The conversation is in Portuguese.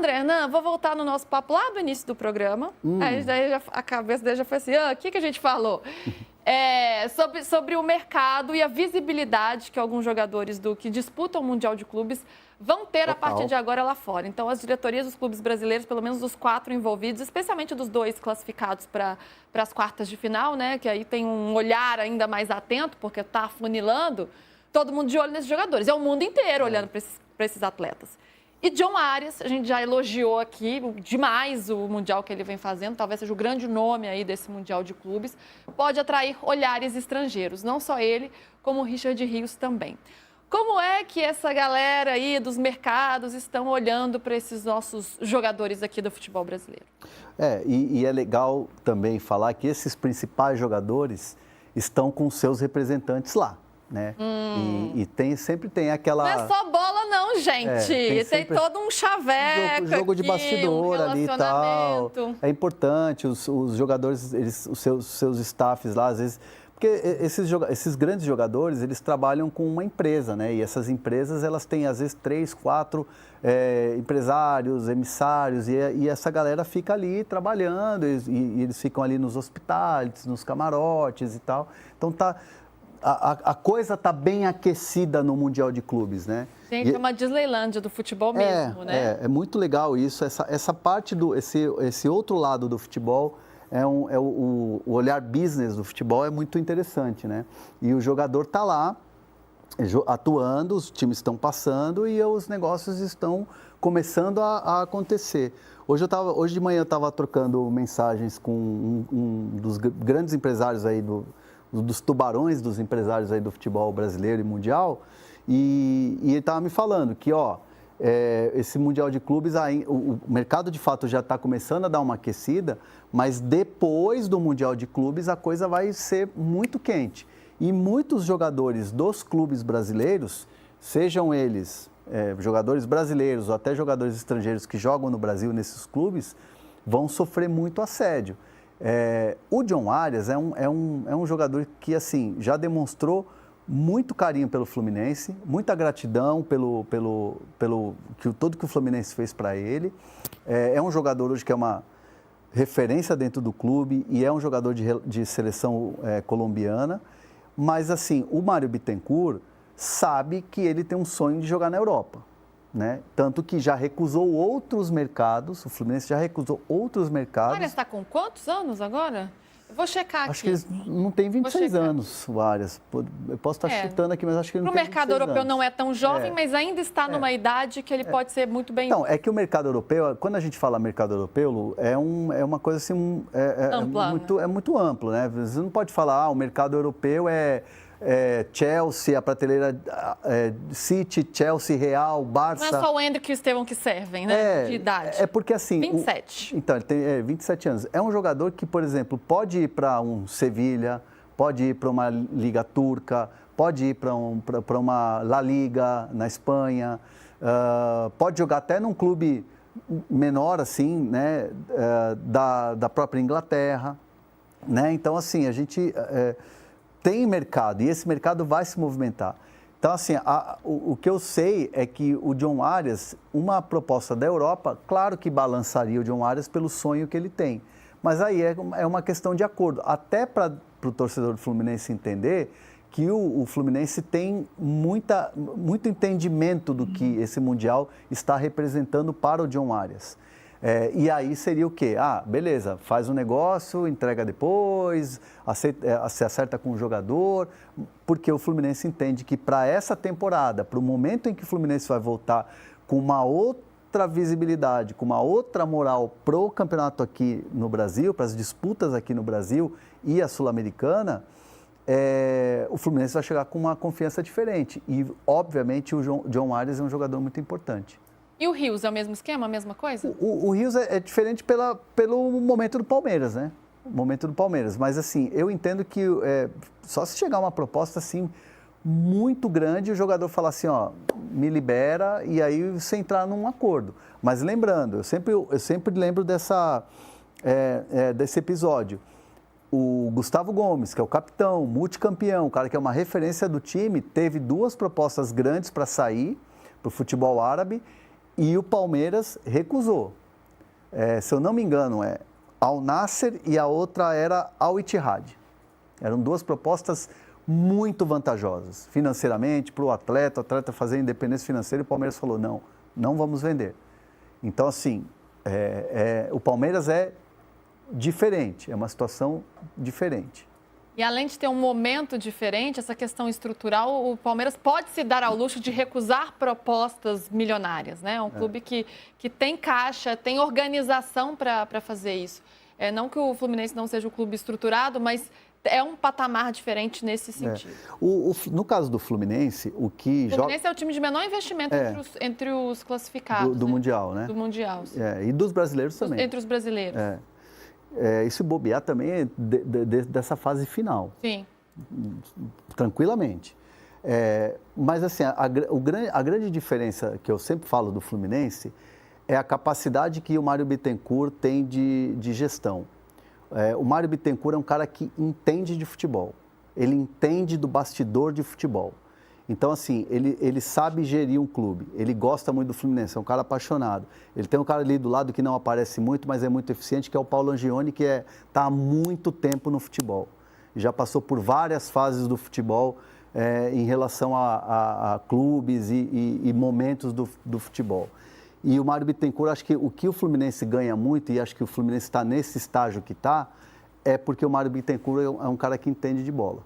André, Hernan, vou voltar no nosso papo lá do início do programa. Aí daí a cabeça dele já foi assim, o que a gente falou? Sobre o mercado e a visibilidade que alguns jogadores que disputam o Mundial de Clubes vão ter a partir de agora lá fora. Então, as diretorias dos clubes brasileiros, pelo menos dos 4 envolvidos, especialmente dos 2 classificados para as quartas de final, né? Que aí tem um olhar ainda mais atento, porque está afunilando, todo mundo de olho nesses jogadores. É o mundo inteiro olhando para esses atletas. E John Arias, a gente já elogiou aqui demais o Mundial que ele vem fazendo, talvez seja o grande nome aí desse Mundial de Clubes, pode atrair olhares estrangeiros, não só ele, como o Richard Rios também. Como é que essa galera aí dos mercados estão olhando para esses nossos jogadores aqui do futebol brasileiro? E é legal também falar que esses principais jogadores estão com seus representantes lá. Né? E sempre tem aquela... Não é só bola não, gente. Tem todo um chaveco jogo de bastidor ali e tal. É importante, os jogadores, os seus staffs lá, às vezes... Porque esses grandes jogadores, eles trabalham com uma empresa, né? E essas empresas, elas têm, às vezes, 3, 4 empresários, emissários, e essa galera fica ali trabalhando, e eles ficam ali nos hospitais, nos camarotes e tal. Então, a coisa está bem aquecida no Mundial de Clubes, né? Gente, é uma Disneylândia do futebol mesmo, né? É muito legal isso, essa parte esse outro lado do futebol, o olhar business do futebol é muito interessante, né? E o jogador está lá, atuando, os times estão passando e os negócios estão começando a acontecer. Hoje de manhã eu estava trocando mensagens com um dos grandes empresários aí dos tubarões dos empresários aí do futebol brasileiro e mundial, e ele estava me falando que, esse Mundial de Clubes, o mercado de fato já está começando a dar uma aquecida, mas depois do Mundial de Clubes a coisa vai ser muito quente. E muitos jogadores dos clubes brasileiros, sejam eles jogadores brasileiros ou até jogadores estrangeiros que jogam no Brasil nesses clubes, vão sofrer muito assédio. O John Arias é um jogador que, assim, já demonstrou muito carinho pelo Fluminense, muita gratidão pelo tudo que o Fluminense fez para ele. É um jogador hoje que é uma referência dentro do clube e é um jogador de seleção colombiana. Mas, assim, o Mário Bittencourt sabe que ele tem um sonho de jogar na Europa. Né? Tanto que já recusou outros mercados, o Fluminense já recusou outros mercados. O Arias está com quantos anos agora? Eu vou checar aqui. Acho que eles não tem 26 anos, o Arias. Eu posso estar chutando aqui, mas acho que ele não tem 26 anos. No mercado europeu não é tão jovem, mas ainda está numa idade que ele pode ser muito bem... Não, é que o mercado europeu, quando a gente fala mercado europeu, é uma coisa assim... ampla. É muito amplo, né? Você não pode falar, o mercado europeu Chelsea, a prateleira City, Chelsea, Real, Barça... Não é só o Endrick e o Estevão que servem, né? De idade. É porque assim... 27. Então, ele tem 27 anos. É um jogador que, por exemplo, pode ir para um Sevilha, pode ir para uma Liga Turca, pode ir para uma La Liga na Espanha, pode jogar até num clube menor, assim, né? Da própria Inglaterra, né? Então, assim, a gente... tem mercado e esse mercado vai se movimentar. Então, assim, o que eu sei é que o John Arias, uma proposta da Europa, claro que balançaria o John Arias pelo sonho que ele tem. Mas aí é uma questão de acordo. Até para o torcedor do Fluminense entender que o Fluminense tem muito entendimento do que esse Mundial está representando para o John Arias. E aí seria o quê? Beleza, faz um negócio, entrega depois, se acerta com o jogador, porque o Fluminense entende que para essa temporada, para o momento em que o Fluminense vai voltar com uma outra visibilidade, com uma outra moral para o campeonato aqui no Brasil, para as disputas aqui no Brasil e a Sul-Americana, o Fluminense vai chegar com uma confiança diferente. E, obviamente, o John Arias é um jogador muito importante. E o Rios é o mesmo esquema, a mesma coisa? O Rios é diferente pelo momento do Palmeiras, né? O momento do Palmeiras. Mas, assim, eu entendo que só se chegar uma proposta, assim, muito grande, o jogador falar assim, me libera, e aí você entrar num acordo. Mas lembrando, eu sempre lembro desse episódio. O Gustavo Gomes, que é o capitão, multicampeão, o cara que é uma referência do time, teve 2 propostas grandes para sair para o futebol árabe. E o Palmeiras recusou. Se eu não me engano, Al Nassr e a outra era Al Ittihad. Eram duas propostas muito vantajosas financeiramente para o atleta fazer independência financeira, e o Palmeiras falou, não vamos vender. Então, assim, o Palmeiras é diferente, é uma situação diferente. E além de ter um momento diferente, essa questão estrutural, o Palmeiras pode se dar ao luxo de recusar propostas milionárias, né? É um clube que tem caixa, tem organização para fazer isso. Não que o Fluminense não seja um clube estruturado, mas é um patamar diferente nesse sentido. No caso do Fluminense, o que joga... O Fluminense é o time de menor investimento entre os classificados. Do Mundial, né? Do Mundial. E dos brasileiros também. Entre os brasileiros. E se bobear também é dessa fase final. Sim. Tranquilamente. Mas, assim, a grande diferença que eu sempre falo do Fluminense é a capacidade que o Mário Bittencourt tem de gestão. O Mário Bittencourt é um cara que entende de futebol. Ele entende do bastidor de futebol. Então, assim, ele sabe gerir um clube. Ele gosta muito do Fluminense, é um cara apaixonado. Ele tem um cara ali do lado que não aparece muito, mas é muito eficiente, que é o Paulo Angione, que está há muito tempo no futebol. Já passou por várias fases do futebol em relação a clubes e momentos do futebol. E o Mário Bittencourt, acho que o que o Fluminense ganha muito, e acho que o Fluminense está nesse estágio que está, é porque o Mário Bittencourt é um cara que entende de bola.